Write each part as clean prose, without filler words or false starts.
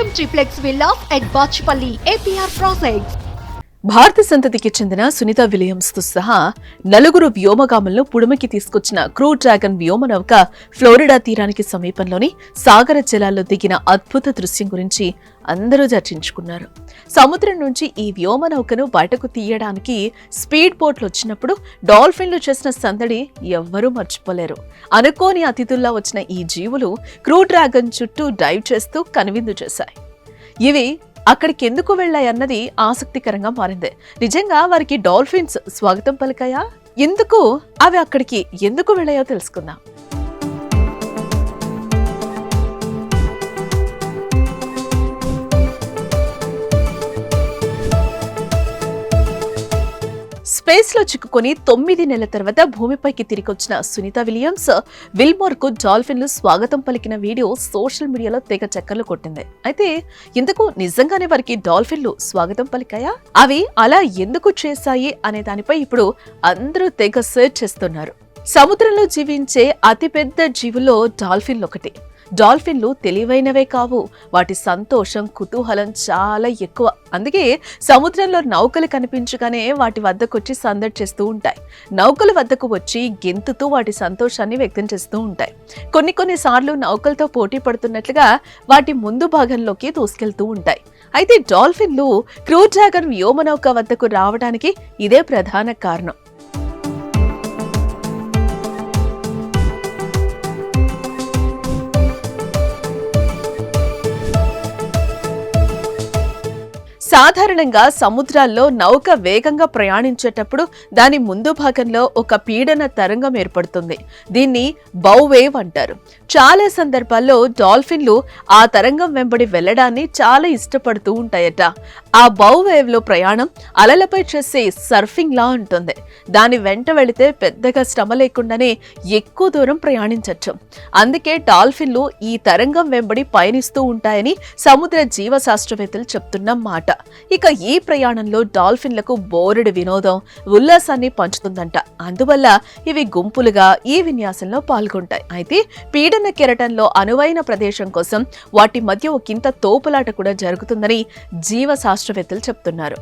Premium triplex villas at Bachupally APR projects. భారత సంతతికి చెందిన సునీత విలియమ్స్ తో సహా నలుగురు వ్యోమగాములను పుడమికి తీసుకొచ్చిన క్రూ డ్రాగన్ వ్యోమనౌక ఫ్లోరిడా తీరానికి సమీపంలోని సాగర జలాల్లో దిగిన అద్భుత దృశ్యం గురించి అందరూ చర్చించుకున్నారు. సముద్రం నుంచి ఈ వ్యోమనౌకను బయటకు తీయడానికి స్పీడ్ బోట్లు వచ్చినప్పుడు డాల్ఫిన్లు చేసిన సందడి ఎవ్వరూ మర్చిపోలేరు. అనుకోని అతిథుల్లా వచ్చిన ఈ జీవులు క్రూ డ్రాగన్ చుట్టూ డైవ్ చేస్తూ కనువిందు చేశాయి. ఇవి అక్కడికి ఎందుకు వెళ్ళాయన్నది ఆసక్తికరంగా మారింది. నిజంగా వారికి డాల్ఫిన్స్ స్వాగతం పలికాయా? ఎందుకు అవి అక్కడికి ఎందుకు వెళ్ళాయో తెలుసుకుందాం. స్పేస్ లో చిక్కుకొని 9 నెలల తర్వాత భూమిపైకి తిరిగొచ్చిన సునీత విలియమ్స్ విల్మోర్ కు డాల్ఫిన్లు స్వాగతం పలికిన వీడియో సోషల్ మీడియాలో తెగ చక్కర్లు కొట్టింది. అయితే ఇందుకు నిజంగానే వారికి డాల్ఫిన్లు స్వాగతం పలికాయా? అవి అలా ఎందుకు చేశాయి అనే దానిపై ఇప్పుడు అందరూ తెగ సెర్చ్ చేస్తున్నారు. సముద్రంలో జీవించే అతిపెద్ద జీవుల్లో డాల్ఫిన్లు ఒకటి. డాల్ఫిన్లు తెలివైనవే కావు, వాటి సంతోషం కుతూహలం చాలా ఎక్కువ. అందుకే సముద్రంలో నౌకలు కనిపించగానే వాటి వద్దకొచ్చి సందడి చేస్తూ ఉంటాయి. నౌకల వద్దకు వచ్చి గెంతుతూ వాటి సంతోషాన్ని వ్యక్తం చేస్తూ ఉంటాయి. కొన్ని సార్లు నౌకలతో పోటీ పడుతున్నట్లుగా వాటి ముందు భాగంలోకి దూసుకెళ్తూ ఉంటాయి. అయితే డాల్ఫిన్లు క్రూ డ్రాగన్ వ్యోమనౌక వద్దకు రావడానికి ఇదే ప్రధాన కారణం. సాధారణంగా సముద్రాల్లో నౌక వేగంగా ప్రయాణించేటప్పుడు దాని ముందు భాగంలో ఒక పీడన తరంగం ఏర్పడుతుంది. దీన్ని బౌ వేవ్ అంటారు. చాలా సందర్భాల్లో డాల్ఫిన్లు ఆ తరంగం వెంబడి వెళ్లడాన్ని చాలా ఇష్టపడుతూ ఉంటాయట. ఆ బౌ వేవ్ లో ప్రయాణం అలలపై చేసే సర్ఫింగ్ లా ఉంటుంది. దాని వెంట వెళితే పెద్దగా శ్రమ లేకుండానే ఎక్కువ దూరం ప్రయాణించవచ్చు. అందుకే డాల్ఫిన్లు ఈ తరంగం వెంబడి పయనిస్తూ ఉంటాయని సముద్ర జీవశాస్త్రవేత్తలు చెప్తున్న మాట. ఇక ఈ ప్రయాణంలో డాల్ఫిన్లకు బోరెడు వినోదం, ఉల్లాసాన్ని పంచుతుందంట. అందువల్ల ఇవి గుంపులుగా ఈ విన్యాసంలో పాల్గొంటాయి. అయితే పీడన కెరటంలో అనువైన ప్రదేశం కోసం వాటి మధ్య ఒకంత తోపులాట కూడా జరుగుతుందని జీవశాస్త్రవేత్తలు చెప్తున్నారు.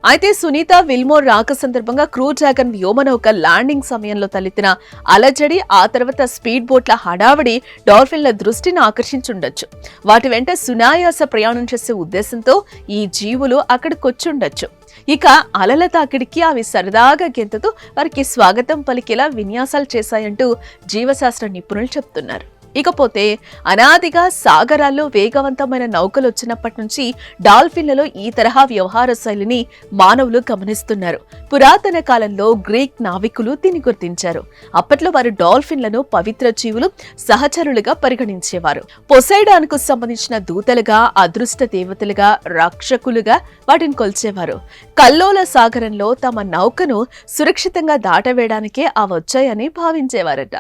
అయితే సునీత విల్మోర్ రాక సందర్భంగా క్రూ డ్రాగన్ వ్యోమనౌక ల్యాండింగ్ సమయంలో తలెత్తిన అలజడి, ఆ తర్వాత స్పీడ్ బోట్ల హడావడి డాల్ఫిన్ల దృష్టిని ఆకర్షించుండొచ్చు. వాటి వెంట సునాయాస ప్రయాణం చేసే ఉద్దేశంతో ఈ జీవులు అక్కడికొచ్చుండొచ్చు. ఇక అలల తాకిడికి అవి సరదాగా గెంతుతూ వారికి స్వాగతం పలికేలా విన్యాసాలు చేశాయంటూ జీవశాస్త్ర నిపుణులు చెప్తున్నారు. ఇకపోతే అనాదిగా సాగరాల్లో వేగవంతమైన నౌకలు వచ్చినప్పటి నుంచి డాల్ఫిన్లలో ఈ తరహా వ్యవహార శైలిని మానవులు గమనిస్తున్నారు. పురాతన కాలంలో గ్రీక్ నావికులు దీన్ని గుర్తించారు. అప్పట్లో వారు డాల్ఫిన్లను పవిత్ర జీవులు, సహచరులుగా పరిగణించేవారు. పొసైడాన్కు సంబంధించిన దూతలుగా, అదృష్ట దేవతలుగా, రక్షకులుగా వాటిని కొల్చేవారు. కల్లోల సాగరంలో తమ నౌకను సురక్షితంగా దాటవేయడానికే అవి వచ్చాయని భావించేవారట.